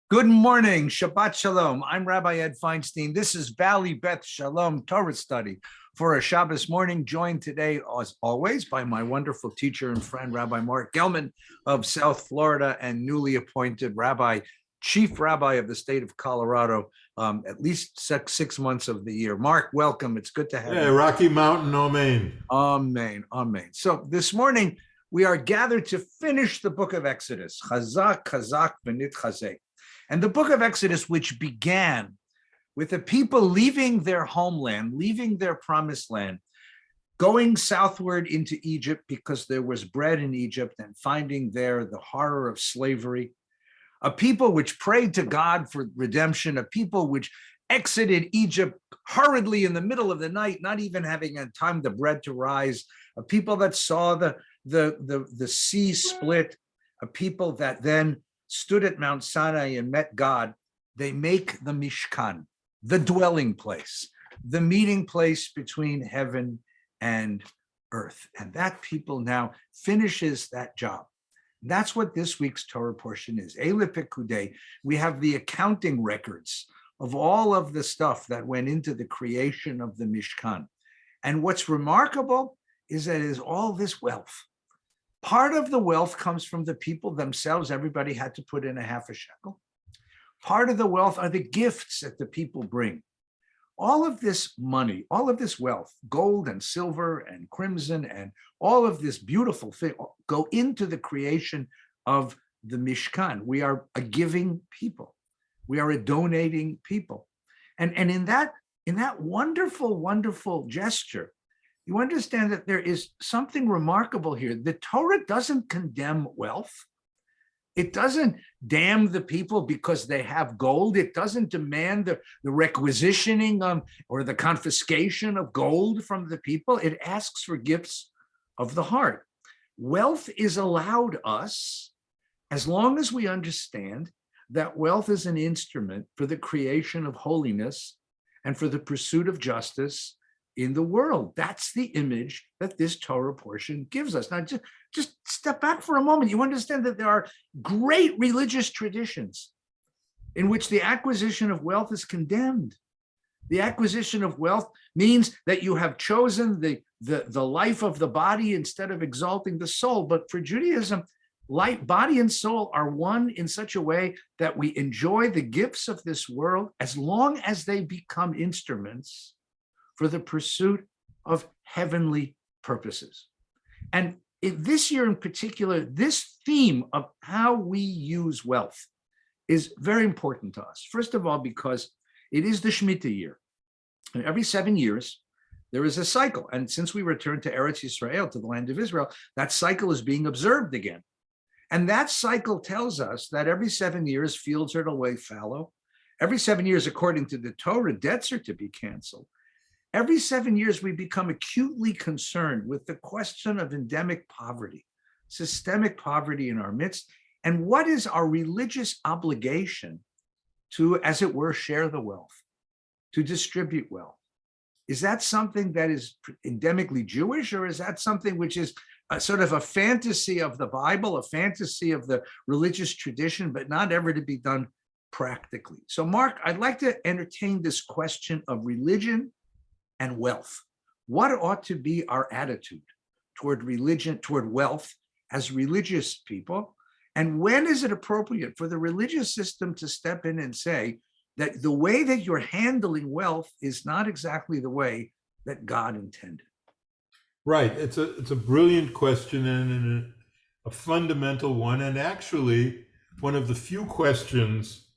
Good morning, Shabbat Shalom. I'm Rabbi Ed Feinstein. This is Valley Beth Shalom Torah study for a Shabbos morning, joined today, as always, by my wonderful teacher and friend, Rabbi Marc Gellman of South Florida, and newly appointed Chief Rabbi of the state of Colorado, at least 6 months of the year. Marc, welcome. It's good to have you. Rocky Mountain, amen. Amen, amen. So this morning, we are gathered to finish the book of Exodus, Chazak, Chazak, V'nit Chazek. And the book of Exodus, which began with the people leaving their homeland, leaving their promised land, going southward into Egypt because there was bread in Egypt, and finding there the horror of slavery, a people which prayed to God for redemption, a people which exited Egypt hurriedly in the middle of the night, not even having had time the bread to rise, a people that saw the sea split, a people that then stood at Mount Sinai and met God. They make the Mishkan, the dwelling place, the meeting place between heaven and earth. And that people now finishes that job. That's what this week's Torah portion is. Ele Pekudei. We have the accounting records of all of the stuff that went into the creation of the Mishkan. And what's remarkable is that it is all this wealth. Part of the wealth comes from the people themselves. Everybody had to put in a half a shekel. Part of the wealth are the gifts that the people bring. All of this money, all of this wealth, gold and silver and crimson and all of this beautiful thing go into the creation of the Mishkan. We are a giving people. We are a donating people. And in that wonderful, wonderful gesture, you understand that there is something remarkable here. The Torah doesn't condemn wealth. It doesn't damn the people because they have gold. It doesn't demand the requisitioning or the confiscation of gold from the people. It asks for gifts of the heart. Wealth is allowed us as long as we understand that wealth is an instrument for the creation of holiness and for the pursuit of justice in the world. That's the image that this Torah portion gives us. Now, just step back for a moment. You understand that there are great religious traditions in which the acquisition of wealth is condemned. The acquisition of wealth means that you have chosen the life of the body instead of exalting the soul. But for Judaism, body and soul are one in such a way that we enjoy the gifts of this world as long as they become instruments for the pursuit of heavenly purposes. And this year in particular, this theme of how we use wealth is very important to us. First of all, because it is the Shemitah year. And every 7 years, there is a cycle. And since we returned to Eretz Yisrael, to the land of Israel, that cycle is being observed again. And that cycle tells us that every 7 years, fields are to lay fallow. Every 7 years, according to the Torah, debts are to be canceled. Every 7 years, we become acutely concerned with the question of endemic poverty, systemic poverty in our midst, and what is our religious obligation to, as it were, share the wealth, to distribute wealth. Is that something that is endemically Jewish, or is that something which is a sort of a fantasy of the Bible, a fantasy of the religious tradition, but not ever to be done practically? So, Marc, I'd like to entertain this question of religion and wealth. What ought to be our attitude toward religion, toward wealth as religious people? And when is it appropriate for the religious system to step in and say that the way that you're handling wealth is not exactly the way that God intended? Right. It's a brilliant question and a fundamental one, and actually one of the few questions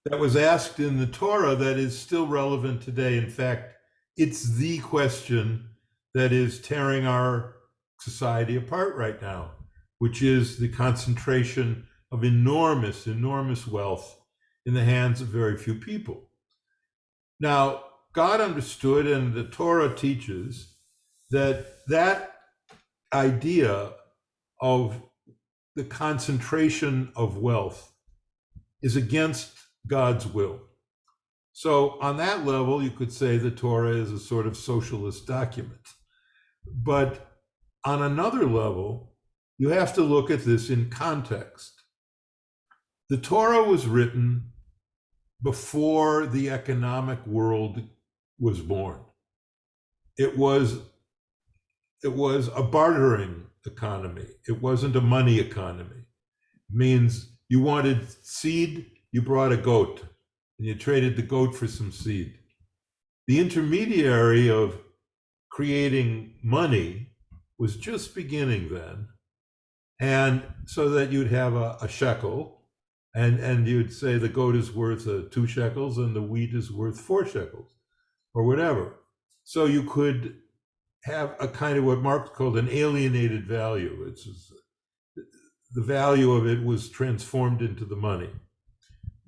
that was asked in the Torah that is still relevant today. In fact, it's the question that is tearing our society apart right now, which is the concentration of enormous, enormous wealth in the hands of very few people. Now, God understood, and the Torah teaches, that idea of the concentration of wealth is against God's will. So on that level, you could say the Torah is a sort of socialist document. But on another level, you have to look at this in context. The Torah was written before the economic world was born. It was a bartering economy. It wasn't a money economy. It means you wanted seed, you brought a goat, and you traded the goat for some seed. The intermediary of creating money was just beginning then. And so that you'd have a shekel, and you'd say the goat is worth 2 shekels and the wheat is worth 4 shekels, or whatever. So you could have a kind of what Marc called an alienated value. It's the value of it was transformed into the money.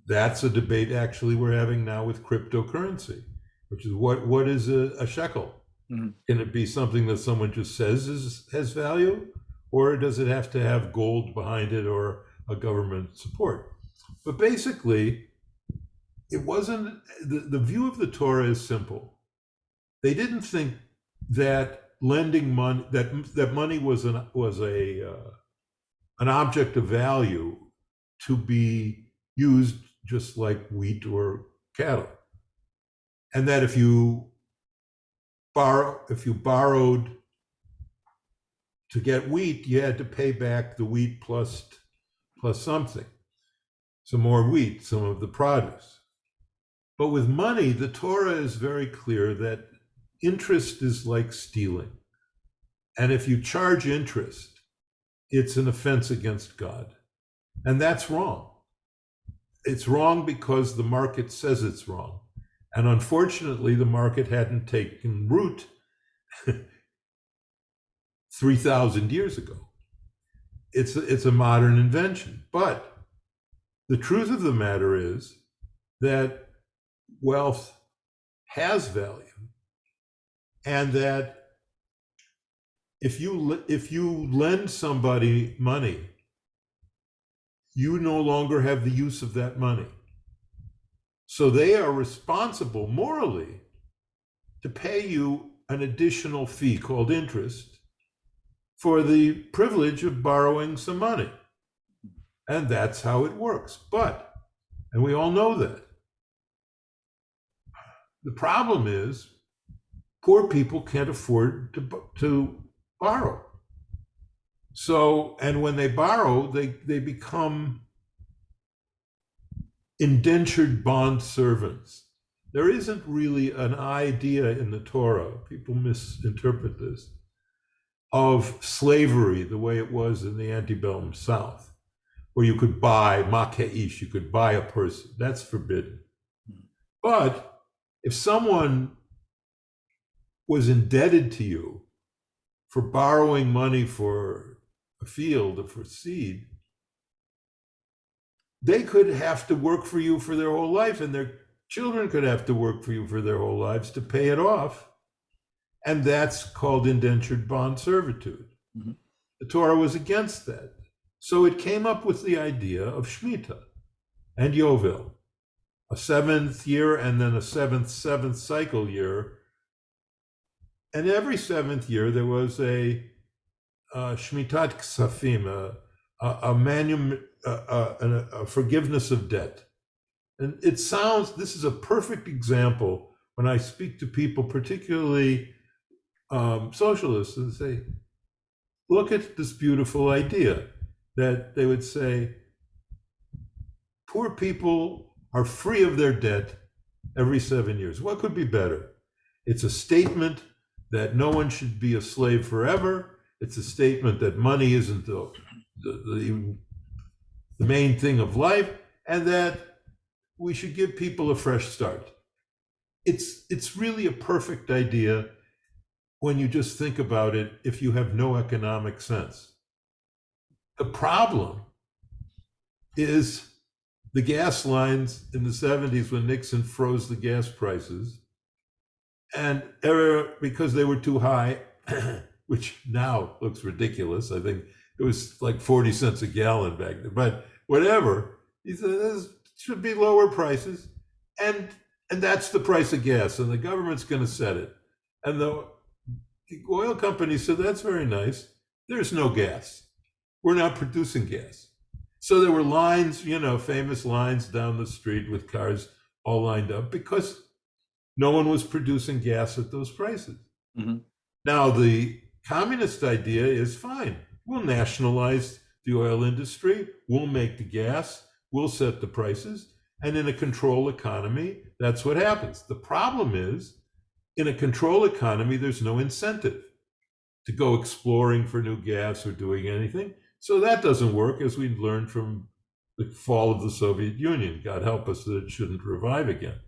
That's a debate actually we're having now with cryptocurrency, which is what is a shekel? Mm-hmm. Can it be something that someone just says has value, or does it have to have gold behind it or a government support? But basically, it wasn't, the view of the Torah is simple. They didn't think that lending money, that money was an object of value to be used just like wheat or cattle, and that if you borrowed to get wheat, you had to pay back the wheat plus something, some more wheat, some of the produce. But with money, the Torah is very clear that interest is like stealing. And if you charge interest, it's an offense against God. And that's wrong. It's wrong because the market says it's wrong. And unfortunately, the market hadn't taken root 3,000 years ago. It's a modern invention. But the truth of the matter is that wealth has value, and that if you lend somebody money, you no longer have the use of that money. So they are responsible morally to pay you an additional fee called interest for the privilege of borrowing some money. And that's how it works. But, and we all know that, the problem is poor people can't afford to borrow. So, and when they borrow, they become indentured bond servants. There isn't really an idea in the Torah, people misinterpret this, of slavery the way it was in the antebellum South, where you could buy make'ish, you could buy a person. That's forbidden. But if someone was indebted to you for borrowing money for a field or for seed, they could have to work for you for their whole life, and their children could have to work for you for their whole lives to pay it off. And that's called indentured bond servitude. Mm-hmm. The Torah was against that. So it came up with the idea of Shemitah and Yovel, a 7th year and then a seventh cycle year. And every 7th year there was a Shmitat Ksafim, a forgiveness of debt. And it sounds, this is a perfect example when I speak to people, particularly socialists, and say, look at this beautiful idea, that they would say, poor people are free of their debt every 7 years. What could be better? It's a statement that no one should be a slave forever. It's a statement that money isn't the main thing of life, and that we should give people a fresh start. It's really a perfect idea when you just think about it, if you have no economic sense. The problem is the gas lines in the 70s when Nixon froze the gas prices, and because they were too high, which now looks ridiculous. I think it was like 40 cents a gallon back then, but whatever. He said, there should be lower prices, and that's the price of gas, and the government's going to set it. And the oil company said, that's very nice. There's no gas. We're not producing gas. So there were lines, famous lines down the street with cars all lined up because no one was producing gas at those prices. Mm-hmm. Now, the communist idea is fine. We'll nationalize the oil industry, we'll make the gas, we'll set the prices, and in a control economy, that's what happens. The problem is, in a control economy, there's no incentive to go exploring for new gas or doing anything. So that doesn't work, as we learned from the fall of the Soviet Union. God help us that it shouldn't revive again.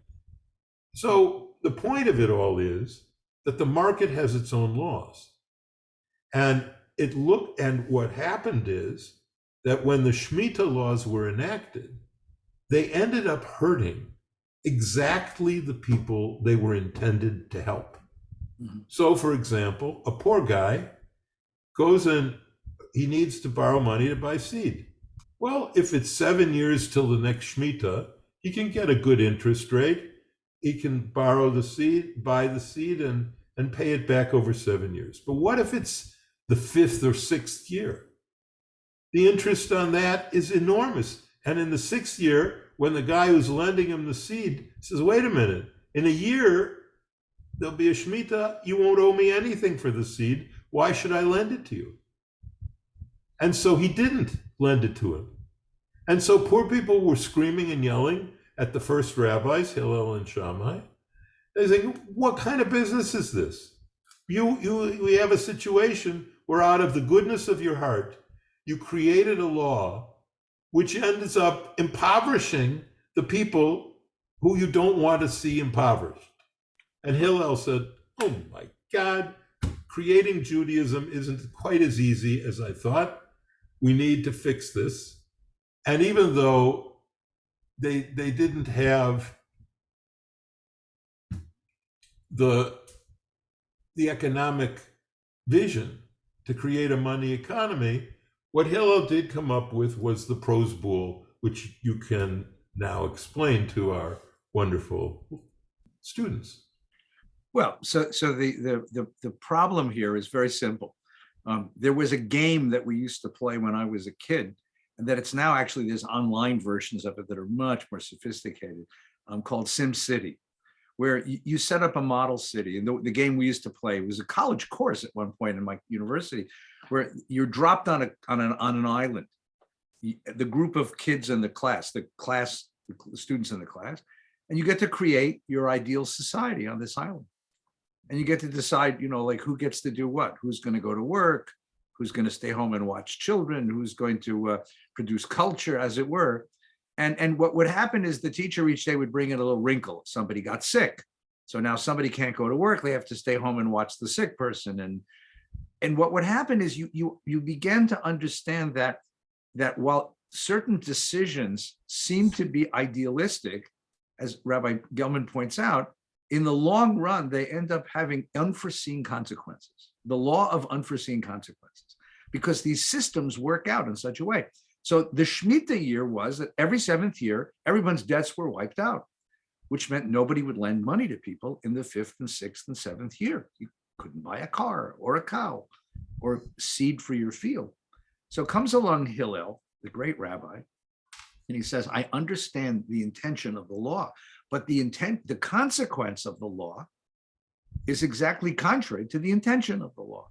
So the point of it all is that the market has its own laws. And what happened is that when the Shemitah laws were enacted, they ended up hurting exactly the people they were intended to help. Mm-hmm. So, for example, a poor guy goes and he needs to borrow money to buy seed. Well, if it's 7 years till the next Shemitah, he can get a good interest rate. He can borrow the seed, buy the seed, and pay it back over 7 years. But what if it's the 5th or 6th year? The interest on that is enormous. And in the 6th year, when the guy who's lending him the seed says, wait a minute, in a year, there'll be a Shemitah, you won't owe me anything for the seed. Why should I lend it to you? And so he didn't lend it to him. And so poor people were screaming and yelling at the first rabbis, Hillel and Shammai. They're saying, what kind of business is this? We have a situation where out of the goodness of your heart, you created a law which ends up impoverishing the people who you don't want to see impoverished. And Hillel said, oh my God, creating Judaism isn't quite as easy as I thought. We need to fix this. And even though they didn't have the economic vision to create a money economy, what Hillel did come up with was the prose bool, which you can now explain to our wonderful students. Well, so the problem here is very simple. There was a game that we used to play when I was a kid, and that it's now actually there's online versions of it that are much more sophisticated, called Sim City, where you set up a model city. And the game we used to play was a college course at one point in my university, where you're dropped on an island. The group of kids in the students in the class, and you get to create your ideal society on this island. And you get to decide, like who gets to do what, who's going to go to work, who's going to stay home and watch children, who's going to produce culture, as it were. And what would happen is the teacher each day would bring in a little wrinkle. Somebody got sick. So now somebody can't go to work. They have to stay home and watch the sick person. And what would happen is you begin to understand that while certain decisions seem to be idealistic, as Rabbi Gellman points out, in the long run, they end up having unforeseen consequences, the law of unforeseen consequences, because these systems work out in such a way. So the Shemitah year was that every 7th year, everyone's debts were wiped out, which meant nobody would lend money to people in the 5th and 6th and 7th year. You couldn't buy a car or a cow or seed for your field. So comes along Hillel, the great rabbi, and he says, I understand the intention of the law, but the consequence of the law is exactly contrary to the intention of the law.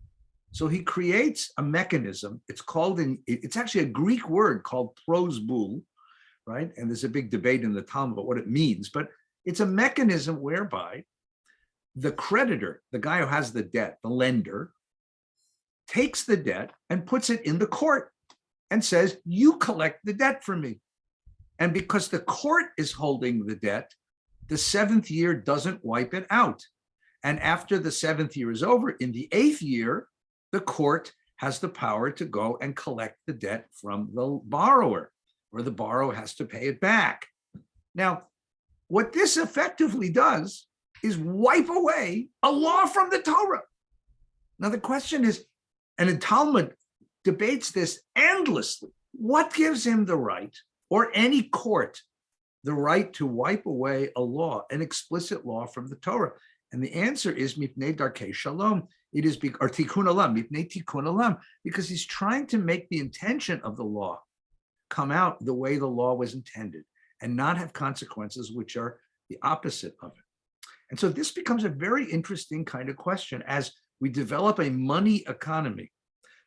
So he creates a mechanism. It's actually a Greek word called prose bool, right? And there's a big debate in the Talmud about what it means, but it's a mechanism whereby the creditor, the guy who has the debt, the lender, takes the debt and puts it in the court and says, you collect the debt from me. And because the court is holding the debt, the 7th year doesn't wipe it out. And after the 7th year is over, in the 8th year, the court has the power to go and collect the debt from the borrower, or the borrower has to pay it back. Now, what this effectively does is wipe away a law from the Torah. Now, the question is, and the Talmud debates this endlessly, what gives him the right, or any court, the right to wipe away a law, an explicit law from the Torah? And the answer is mipnei darkei shalom. It is or tikkun olam, mipnei tikkun olam, because he's trying to make the intention of the law come out the way the law was intended and not have consequences which are the opposite of it. And so this becomes a very interesting kind of question. As we develop a money economy,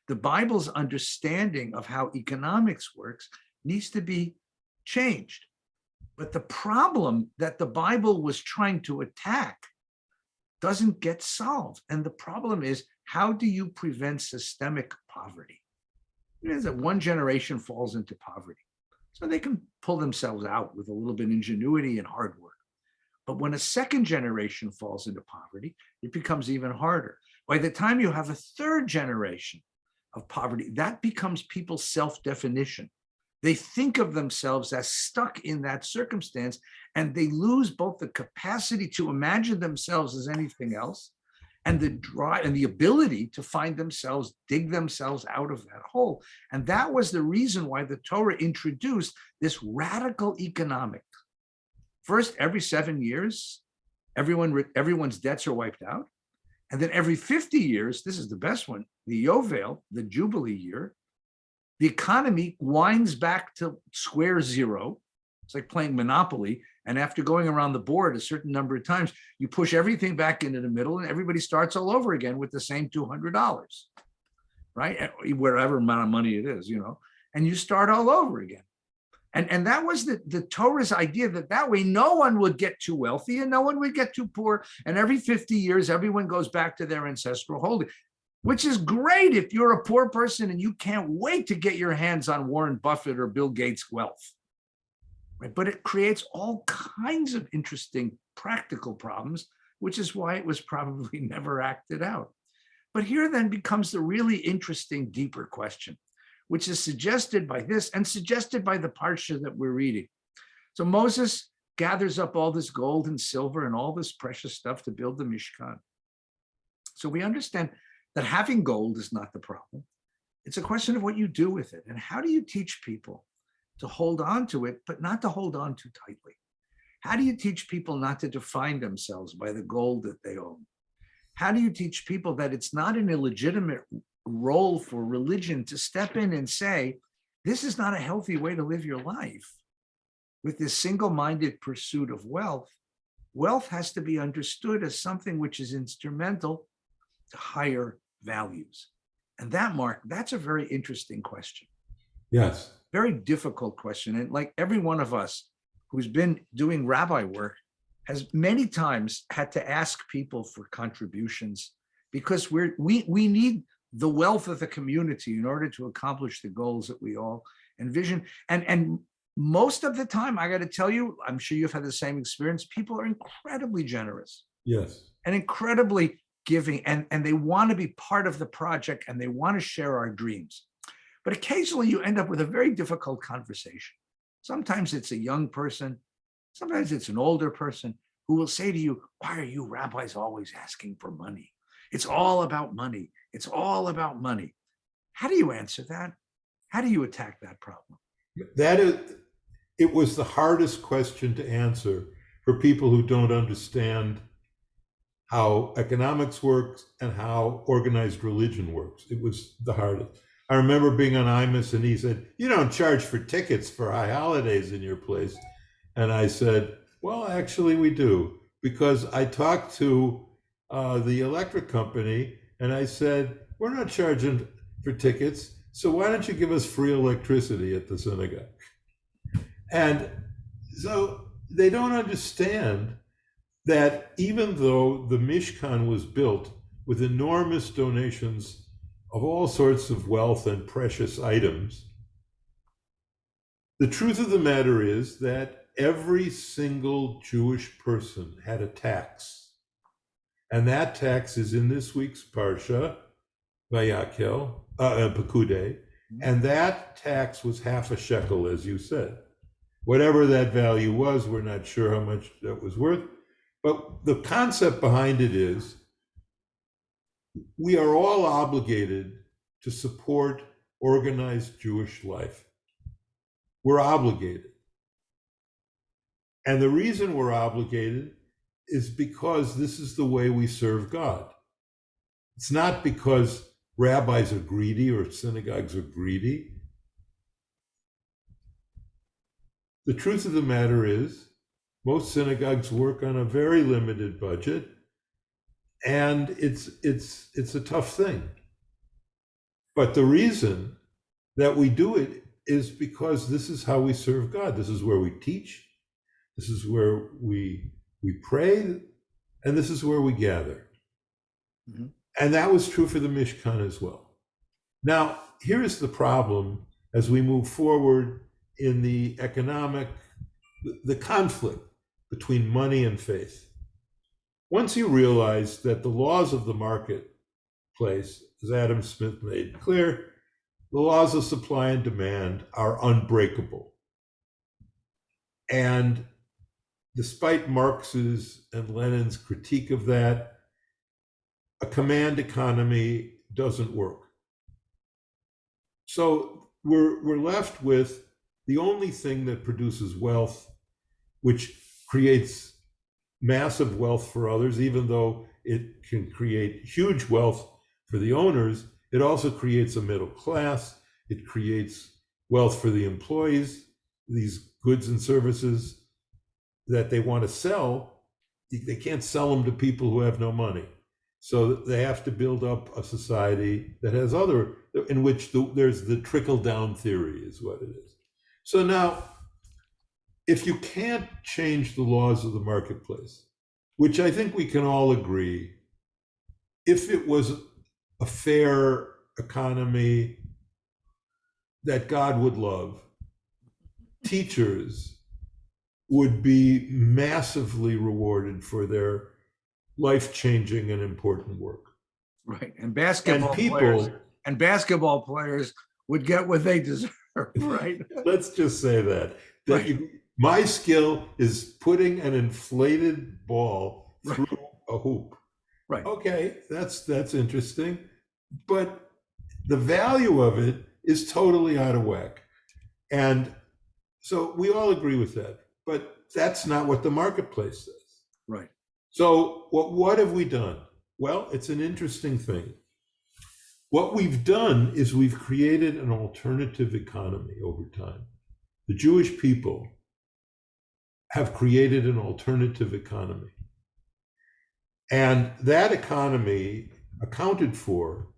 the Bible's understanding of how economics works needs to be changed. But the problem that the Bible was trying to attack doesn't get solved. And the problem is, how do you prevent systemic poverty? It means that one generation falls into poverty, so they can pull themselves out with a little bit of ingenuity and hard work. But when a second generation falls into poverty, it becomes even harder. By the time you have a third generation of poverty, that becomes people's self-definition. They think of themselves as stuck in that circumstance, and they lose both the capacity to imagine themselves as anything else and the drive and the ability to find themselves, dig themselves out of that hole. And that was the reason why the Torah introduced this radical economic. First, every 7 years, everyone's debts are wiped out. And then every 50 years, this is the best one, the Yovel, the Jubilee year, the economy winds back to square zero. It's like playing Monopoly. And after going around the board a certain number of times, you push everything back into the middle and everybody starts all over again with the same $200, right? Whatever amount of money it is, and you start all over again. And that was the Torah's idea, that way no one would get too wealthy and no one would get too poor. And every 50 years, everyone goes back to their ancestral holding, which is great if you're a poor person and you can't wait to get your hands on Warren Buffett or Bill Gates' wealth. Right? But it creates all kinds of interesting practical problems, which is why it was probably never acted out. But here then becomes the really interesting, deeper question, which is suggested by this and suggested by the parsha that we're reading. So Moses gathers up all this gold and silver and all this precious stuff to build the Mishkan. So we understand that having gold is not the problem. It's a question of what you do with it. And how do you teach people to hold on to it, but not to hold on too tightly? How do you teach people not to define themselves by the gold that they own? How do you teach people that it's not an illegitimate role for religion to step in and say, this is not a healthy way to live your life? With this single-minded pursuit of wealth, wealth has to be understood as something which is instrumental to higher values. And that, Mark, that's a very interesting question. Yes. Very difficult question. And like every one of us who's been doing rabbi work has many times had to ask people for contributions, because we need the wealth of the community in order to accomplish the goals that we all envision. And most of the time, I got to tell you, I'm sure you've had the same experience, people are incredibly generous. Yes. And incredibly giving, and they want to be part of the project and they want to share our dreams. But occasionally you end up with a very difficult conversation. Sometimes it's a young person, sometimes it's an older person who will say to you, why are you rabbis always asking for money? It's all about money. It's all about money. How do you answer that? How do you attack that problem? It was the hardest question to answer for people who don't understand how economics works and how organized religion works. It was the hardest. I remember being on IMUS and he said, you don't charge for tickets for high holidays in your place. And I said, well, actually we do, because I talked to the electric company and I said, we're not charging for tickets, so why don't you give us free electricity at the synagogue? And so they don't understand that even though the Mishkan was built with enormous donations of all sorts of wealth and precious items, the truth of the matter is that every single Jewish person had a tax. And that tax is in this week's Parsha, Vayakel, Pekudei, and that tax was half a shekel, as you said. Whatever that value was, we're not sure how much that was worth. But the concept behind it is we are all obligated to support organized Jewish life. We're obligated. And the reason we're obligated is because this is the way we serve God. It's not because rabbis are greedy or synagogues are greedy. the truth of the matter is, most synagogues work on a very limited budget, and it's a tough thing. But the reason that we do it is because this is how we serve God. This is where we teach. This is where we pray, and this is where we gather. Mm-hmm. And that was true for the Mishkan as well. Now, here is the problem as we move forward in the conflict between money and faith. Once you realize that the laws of the marketplace, as Adam Smith made clear, the laws of supply and demand are unbreakable. And despite Marx's and Lenin's critique of that, a command economy doesn't work. So we're left with the only thing that produces wealth, which creates massive wealth for others, even though it can create huge wealth for the owners. It also creates a middle class. It creates wealth for the employees, these goods and services that they want to sell. They can't sell them to people who have no money. So they have to build up a society that has in which there's the trickle-down theory is what it is. So now, if you can't change the laws of the marketplace, which I think we can all agree, if it was a fair economy that God would love, teachers would be massively rewarded for their life-changing and important work. Right. And basketball players would get what they deserve, right? Let's just say that Right. My skill is putting an inflated ball through a hoop. Right. Okay, that's interesting, but the value of it is totally out of whack. And so we all agree with that, but that's not what the marketplace says. Right. So what have we done? Well, it's an interesting thing. What we've done is we've created an alternative economy over time. The Jewish people have created an alternative economy. And that economy accounted for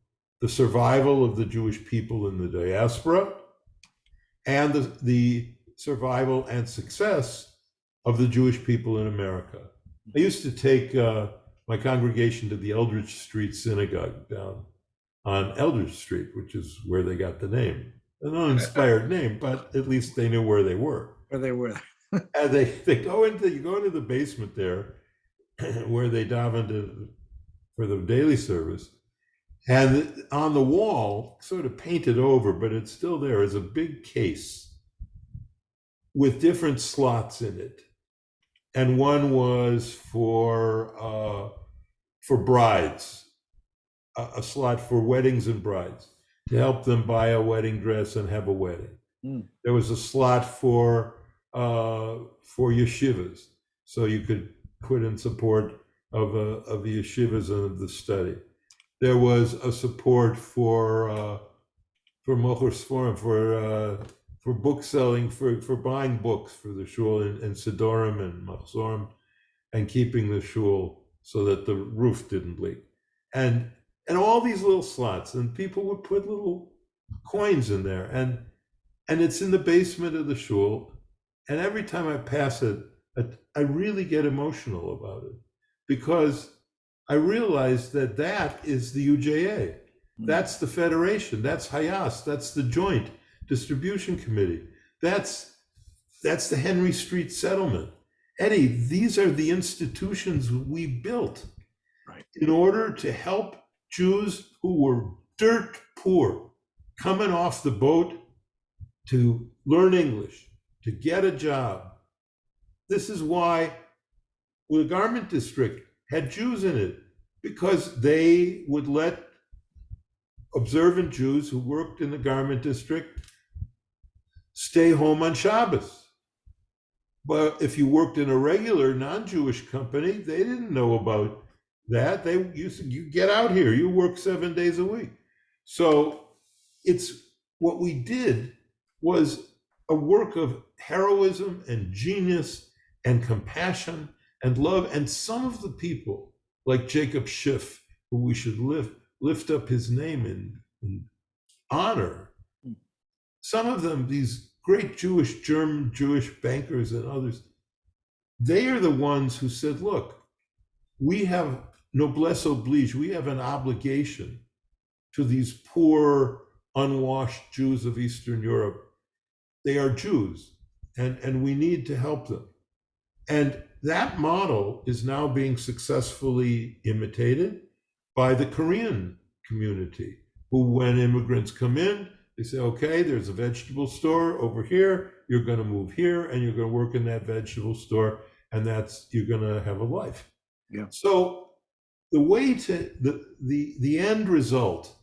the survival of the Jewish people in the diaspora and the survival and success of the Jewish people in America. I used to take my congregation to the Eldridge Street Synagogue down on Eldridge Street, which is where they got the name. An uninspired name, but at least they knew where they were. Where they were. And you go into the basement there where they davened for the daily service. And on the wall, sort of painted over, but it's still there, is a big case with different slots in it. And one was for brides, a slot for weddings and brides, to help them buy a wedding dress and have a wedding. There was a slot for yeshivas, so you could put in support of the yeshivas and of the study. There was a support for Mocher Sforim, for book selling, for buying books for the shul in Sidorim and Machzorim, and keeping the shul so that the roof didn't leak. And all these little slots, and people would put little coins in there, and it's in the basement of the shul. And every time I pass it, I really get emotional about it, because I realize that is the UJA. That's the Federation. That's Hayas. That's the Joint Distribution Committee. That's the Henry Street Settlement. Eddie, these are the institutions we built in order to help Jews who were dirt poor, coming off the boat, to learn English, to get a job. This is why the garment district had Jews in it, because they would let observant Jews who worked in the garment district stay home on Shabbos. But if you worked in a regular non-Jewish company, they didn't know about that. You get out here, you work 7 days a week. So what we did was a work of heroism and genius and compassion and love. And some of the people, like Jacob Schiff, who we should lift up his name in honor, some of them, these great German Jewish bankers and others, they are the ones who said, look, we have noblesse oblige, we have an obligation to these poor, unwashed Jews of Eastern Europe. They are Jews, and we need to help them. And that model is now being successfully imitated by the Korean community, who, when immigrants come in, they say, okay, there's a vegetable store over here, you're going to move here, and you're going to work in that vegetable store, and you're going to have a life. Yeah. So the way to the end result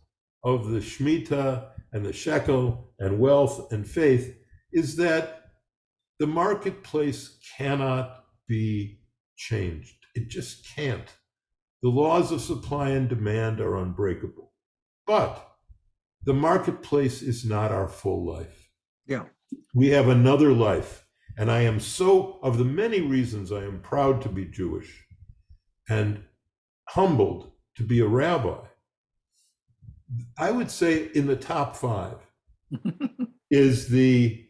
of the Shemitah and the shekel and wealth and faith is that the marketplace cannot be changed. It just can't. The laws of supply and demand are unbreakable. But the marketplace is not our full life. Yeah. We have another life. And I am so, of the many reasons I am proud to be Jewish and humbled to be a rabbi, I would say in the top 5 is the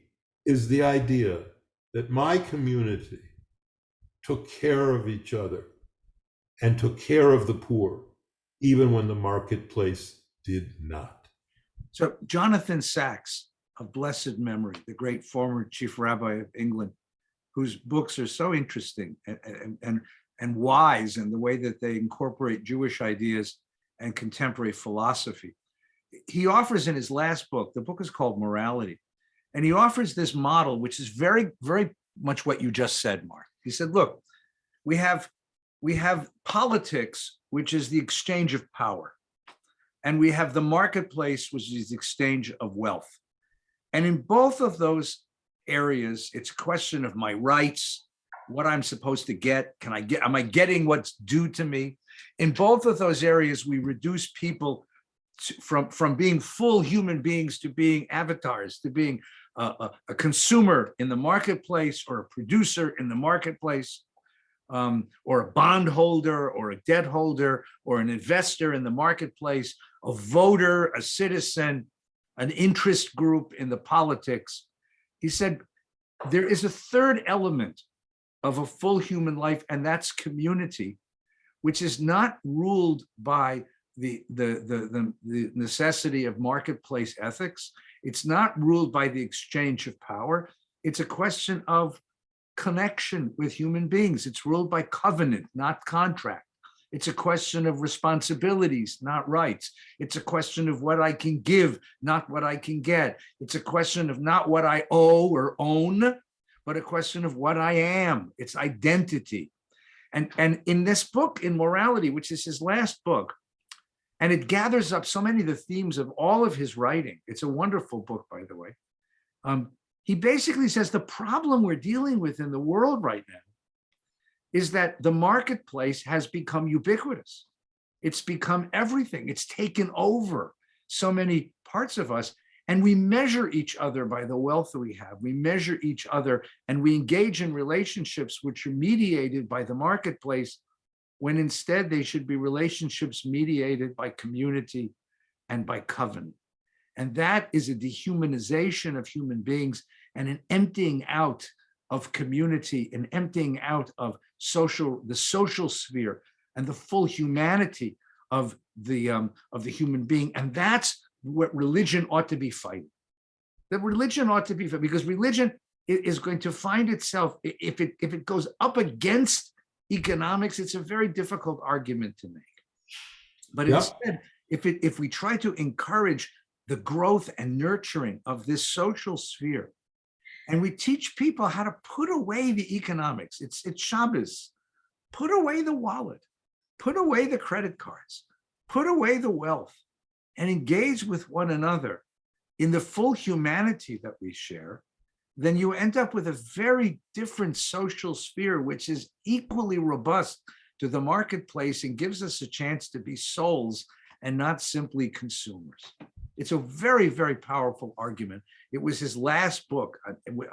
idea that my community took care of each other and took care of the poor, even when the marketplace did not. So Jonathan Sacks, of blessed memory, the great former chief rabbi of England, whose books are so interesting and wise in the way that they incorporate Jewish ideas and contemporary philosophy. He offers in his last book, the book is called Morality, and he offers this model, which is very, very much what you just said, Marc. He said, look, we have politics, which is the exchange of power, and we have the marketplace, which is the exchange of wealth. And in both of those areas, it's a question of my rights, what I'm supposed to get. Am I getting what's due to me? In both of those areas, we reduce people from being full human beings to being avatars, to being a consumer in the marketplace, or a producer in the marketplace, or a bondholder, or a debt holder, or an investor in the marketplace, a voter, a citizen, an interest group in the politics. He said, there is a third element of a full human life, and that's community, which is not ruled by the necessity of marketplace ethics. It's not ruled by the exchange of power. It's a question of connection with human beings. It's ruled by covenant, not contract. It's a question of responsibilities, not rights. It's a question of what I can give, not what I can get. It's a question of not what I owe or own, but a question of what I am. It's identity. And in this book, in Morality, which is his last book, and it gathers up so many of the themes of all of his writing. It's a wonderful book, by the way. He basically says the problem we're dealing with in the world right now is that the marketplace has become ubiquitous. It's become everything. It's taken over so many parts of us, and we measure each other by the wealth that we have. We measure each other, and we engage in relationships which are mediated by the marketplace, when instead they should be relationships mediated by community and by covenant. And that is a dehumanization of human beings and an emptying out of community, an emptying out of the social sphere and the full humanity of the human being. And that's what religion ought to be fighting. That religion ought to be fighting, because religion is going to find itself, if it goes up against economics, it's a very difficult argument to make. But instead, if we try to encourage the growth and nurturing of this social sphere, and we teach people how to put away the economics, it's Shabbos, put away the wallet, put away the credit cards, put away the wealth, and engage with one another in the full humanity that we share, then you end up with a very different social sphere, which is equally robust to the marketplace and gives us a chance to be souls and not simply consumers. It's a very, very powerful argument. It was his last book,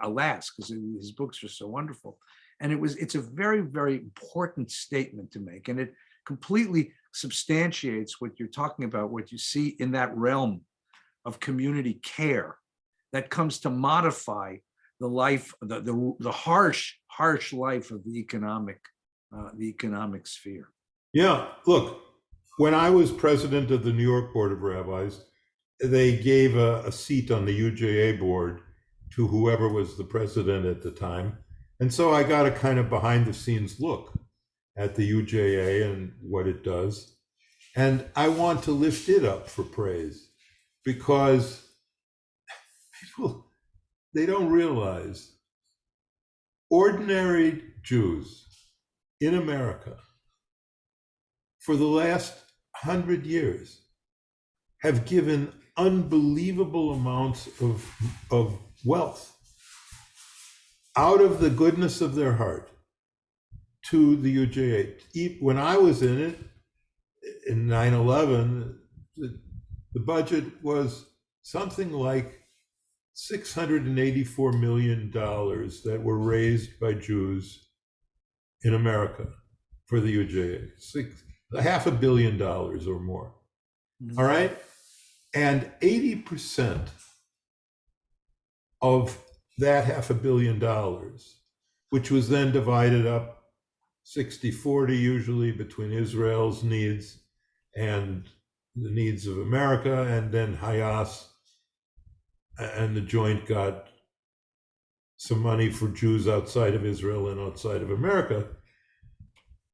alas, because his books are so wonderful. And it's a very, very important statement to make. And it completely substantiates what you're talking about, what you see in that realm of community care that comes to modify the life, the harsh life of the economic sphere. Yeah, look, when I was president of the New York Board of Rabbis, they gave a seat on the UJA board to whoever was the president at the time. And so I got a kind of behind the scenes look at the UJA and what it does. And I want to lift it up for praise because people, they don't realize ordinary Jews in America for the last 100 years have given unbelievable amounts of wealth out of the goodness of their heart to the UJA. When I was in it, in 9/11, the budget was something like $684 million that were raised by Jews in America for the UJA, $500 million or more. All right? And 80% of that $500 million, which was then divided up 60-40 usually between Israel's needs and the needs of America, and then Hayas and the Joint got some money for Jews outside of Israel and outside of America.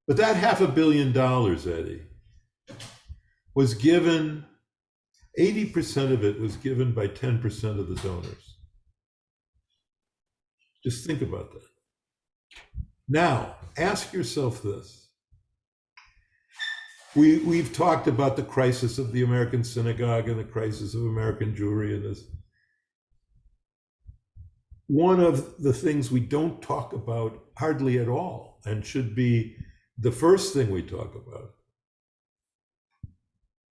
But that $500 million, Eddie, was given, 80% of it was given by 10% of the donors. Just think about that. Now, ask yourself this. We've talked about the crisis of the American synagogue and the crisis of American Jewry and this. One of the things we don't talk about hardly at all, and should be the first thing we talk about,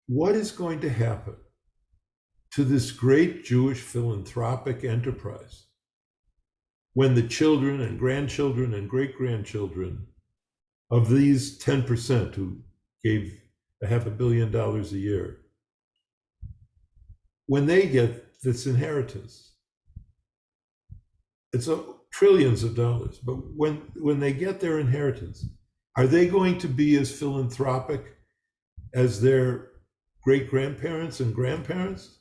what is going to happen to this great Jewish philanthropic enterprise when the children and grandchildren and great-grandchildren of these 10% who gave $500 million a year, when they get this inheritance? It's trillions of dollars, but when they get their inheritance, are they going to be as philanthropic as their great-grandparents and grandparents?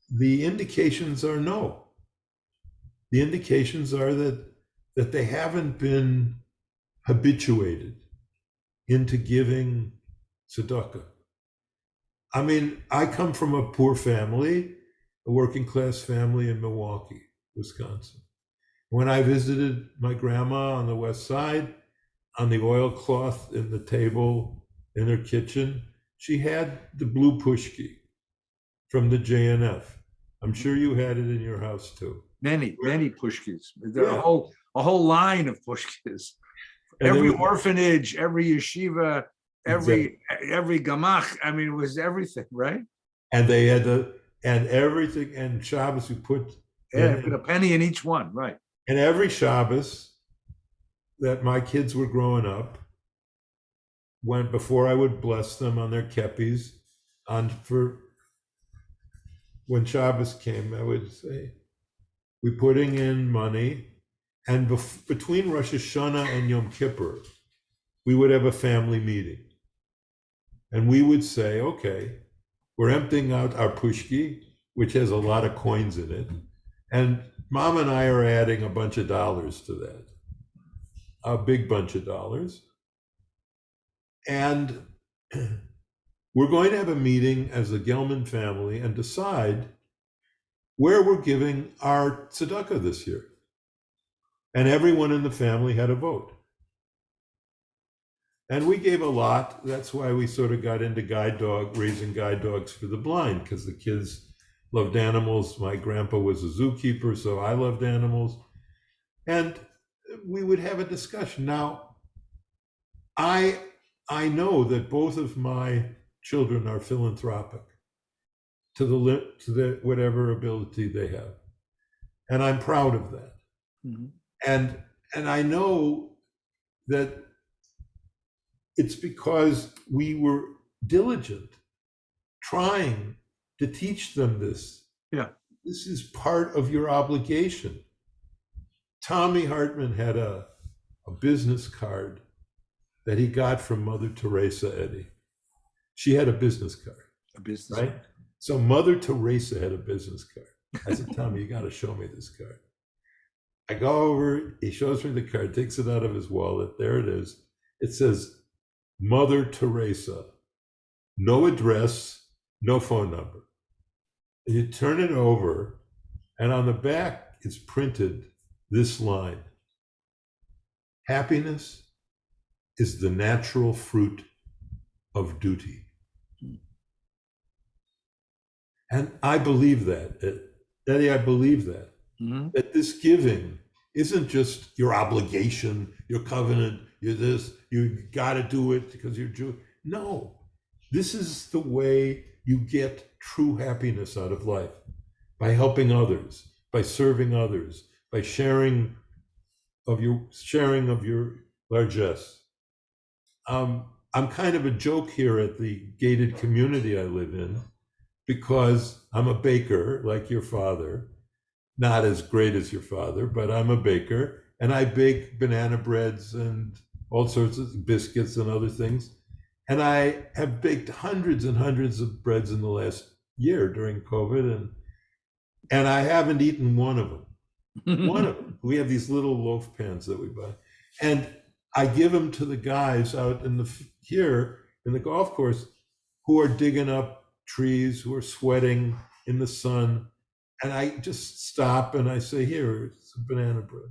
The indications are no. The indications are that they haven't been habituated into giving tzedakah. I mean, I come from a poor family, a working class family in Milwaukee, Wisconsin. When I visited my grandma on the West Side, on the oilcloth in the table in her kitchen, she had the blue pushki from the JNF. I'm sure you had it in your house too. Many pushkis. Yeah. A whole line of pushkis. Every orphanage, every yeshiva, every gamach. I mean, it was everything, right? And they had everything. And Shabbos, we put a penny in each one, right? And every Shabbos that my kids were growing up, before I would bless them on their keppis, when Shabbos came, I would say, we're putting in money, and between Rosh Hashanah and Yom Kippur, we would have a family meeting. And we would say, okay, we're emptying out our pushki, which has a lot of coins in it, and Mom and I are adding a bunch of dollars to that, a big bunch of dollars. And we're going to have a meeting as the Gellman family and decide where we're giving our tzedakah this year. And everyone in the family had a vote. And we gave a lot. That's why we sort of got into raising guide dogs for the blind, because the kids loved animals. My grandpa was a zookeeper, so I loved animals. And we would have a discussion. Now, I know that both of my children are philanthropic. to the whatever ability they have. And I'm proud of that. Mhm. And I know that it's because we were diligent trying to teach them this. Yeah. This is part of your obligation. Tommy Hartman had a business card that he got from Mother Teresa, Eddie. She had a business card. A business. Right? So Mother Teresa had a business card. I said, Tommy, you got to show me this card. I go over, he shows me the card, takes it out of his wallet. There it is. It says, Mother Teresa, no address, no phone number. And you turn it over, and on the back, it's printed this line: happiness is the natural fruit of duty. And I believe that, Eddie, I believe that. Mhm. That this giving isn't just your obligation, your covenant, you're this, you got to do it because you're Jewish. No, this is the way you get true happiness out of life, by helping others, by serving others, by sharing of your largesse. I'm kind of a joke here at the gated community I live in, because I'm a baker like your father, not as great as your father, but I'm a baker, and I bake banana breads and all sorts of biscuits and other things. And I have baked hundreds and hundreds of breads in the last year during COVID, and I haven't eaten one of them. One of them. We have these little loaf pans that we buy, and I give them to the guys out here in the golf course who are digging up trees, who are sweating in the sun. And I just stop and I say, here, it's a banana bread.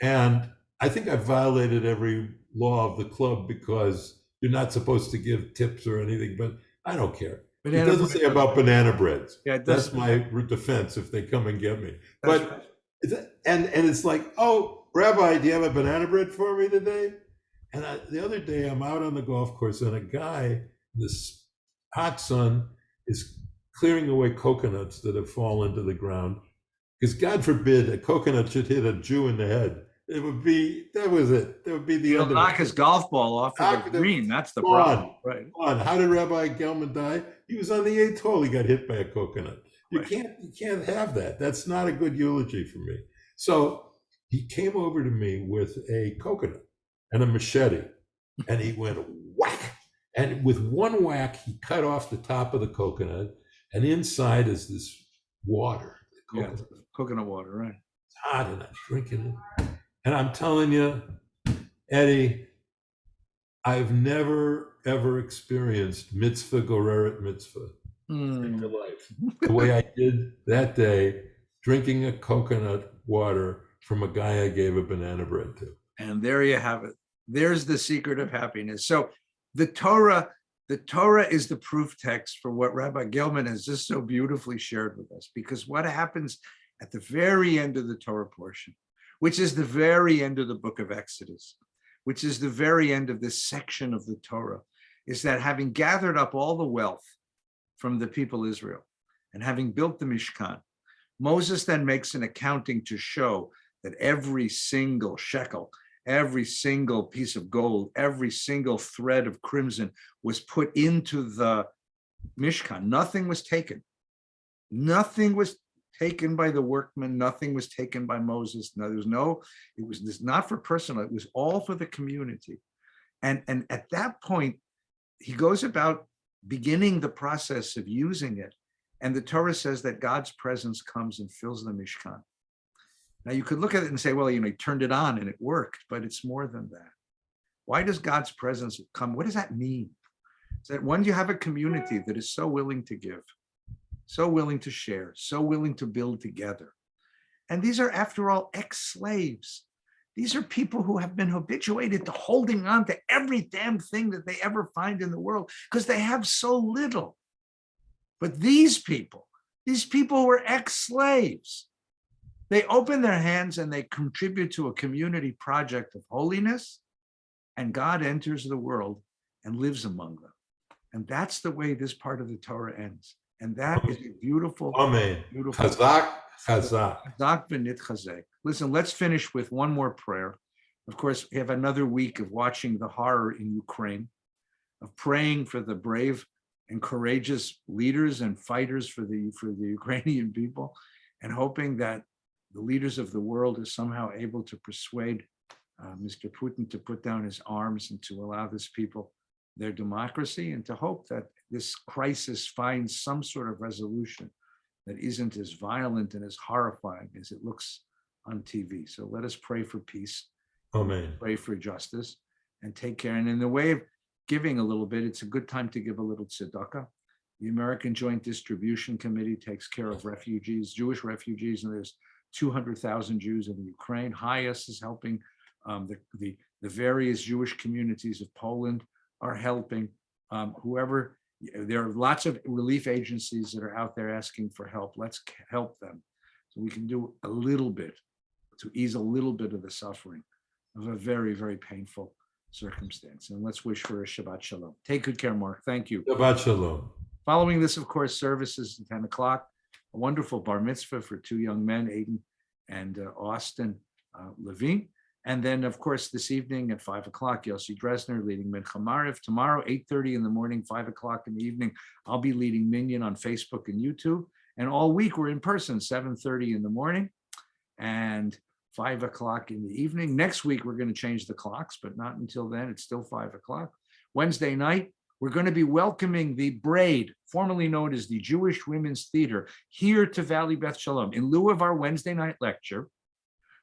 And I think I violated every law of the club, because you're not supposed to give tips or anything, but I don't care. It doesn't say about banana breads. Yeah, it That's doesn't. my defense if they come and get me. That's But right. and it's like, oh, Rabbi, do you have a banana bread for me today? And the other day, I'm out on the golf course, and a guy in this hot sun is clearing away coconuts that have fallen to the ground. Because God forbid a coconut should hit a Jew in the head. It would be, that was it. That would be the He'll end of knock it. his golf ball off of the green. That's the problem. Right. How did Rabbi Gellman die? He was on the 8th hole. He got hit by a coconut. You can't have that. That's not a good eulogy for me. So he came over to me with a coconut and a machete, and he went whack. And with one whack, he cut off the top of the coconut, and inside is this water. Coconut water, right? It's hot, and I'm drinking it. And I'm telling you, Eddie, I've never, ever experienced mitzvah goreret mitzvah in my life the way I did that day, drinking a coconut water from a guy I gave a banana bread to. And there you have it. There's the secret of happiness. So the Torah is the proof text for what Rabbi Gellman has just so beautifully shared with us, because what happens at the very end of the Torah portion, which is the very end of the book of Exodus, which is the very end of this section of the Torah, is that having gathered up all the wealth from the people Israel and having built the Mishkan, Moses then makes an accounting to show that every single shekel, every single piece of gold, every single thread of crimson was put into the Mishkan. Nothing was taken. Nothing was taken by the workmen. Nothing was taken by Moses. No, it was not for personal. It was all for the community. And at that point, he goes about beginning the process of using it. And the Torah says that God's presence comes and fills the Mishkan. Now you could look at it and say, well, he turned it on and it worked, but it's more than that. Why does God's presence come? What does that mean? It's that when you have a community that is so willing to give, so willing to share, so willing to build together. And these are, after all, ex-slaves. These are people who have been habituated to holding on to every damn thing that they ever find in the world because they have so little. But these people were ex-slaves. They open their hands and they contribute to a community project of holiness, and God enters the world and lives among them. And that's the way this part of the Torah ends. And that is a beautiful, Amen. beautiful. Chazak, chazak. Chazak v'nit chazek. Listen, let's finish with one more prayer. Of course, we have another week of watching the horror in Ukraine, of praying for the brave and courageous leaders and fighters for the Ukrainian people, and hoping that the leaders of the world are somehow able to persuade Mr. Putin to put down his arms and to allow this people their democracy, and to hope that this crisis finds some sort of resolution that isn't as violent and as horrifying as it looks on TV. So let us pray for peace. Amen. Pray for justice, and take care. And in the way of giving a little bit, it's a good time to give a little tzedakah. The American Joint Distribution Committee takes care of refugees, Jewish refugees, and there's 200,000 Jews in the Ukraine. HIAS is helping. The various Jewish communities of Poland are helping. There are lots of relief agencies that are out there asking for help. Let's help them so we can do a little bit to ease a little bit of the suffering of a very, very painful circumstance. And let's wish for a Shabbat Shalom. Take good care, Marc. Thank you. Shabbat Shalom. Following this, of course, services at 10 o'clock, a wonderful bar mitzvah for two young men, Aiden and Austin Levine. And then, of course, this evening at 5 o'clock, Yossi Dresner leading Mincha Mariv. Tomorrow, 8:30 in the morning, 5 o'clock in the evening, I'll be leading Minyan on Facebook and YouTube. And all week we're in person, 7:30 in the morning and 5 o'clock in the evening. Next week, we're going to change the clocks, but not until then. It's still 5 o'clock. Wednesday night, we're going to be welcoming the Braid, formerly known as the Jewish Women's Theater, here to Valley Beth Shalom. In lieu of our Wednesday night lecture,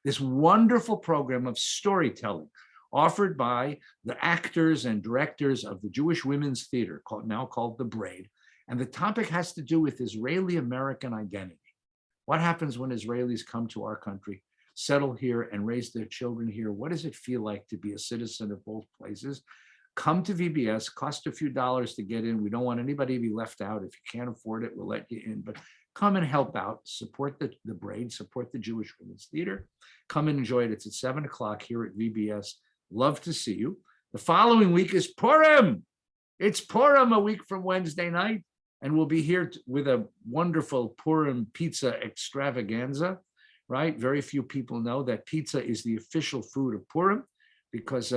this wonderful program of storytelling offered by the actors and directors of the Jewish Women's Theater, now called the Braid. And the topic has to do with Israeli-American identity. What happens when Israelis come to our country, settle here, and raise their children here? What does it feel like to be a citizen of both places? Come to VBS, cost a few dollars to get in. We don't want anybody to be left out. If you can't afford it, we'll let you in. But come and help out, support the Braid, support the Jewish Women's Theater. Come and enjoy it. It's at 7 o'clock here at VBS. Love to see you. The following week is Purim. It's Purim a week from Wednesday night. And we'll be here with a wonderful Purim pizza extravaganza, right? Very few people know that pizza is the official food of Purim because,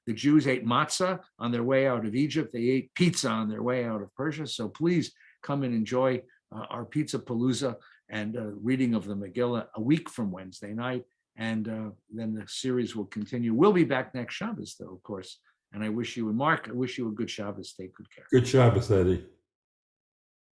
the Jews ate matzah on their way out of Egypt. They ate pizza on their way out of Persia. So please come and enjoy our Pizza Palooza and reading of the Megillah a week from Wednesday night. And then the series will continue. We'll be back next Shabbos, though, of course. And I wish you, and Marc, I wish you a good Shabbos. Take good care. Good Shabbos, Eddie.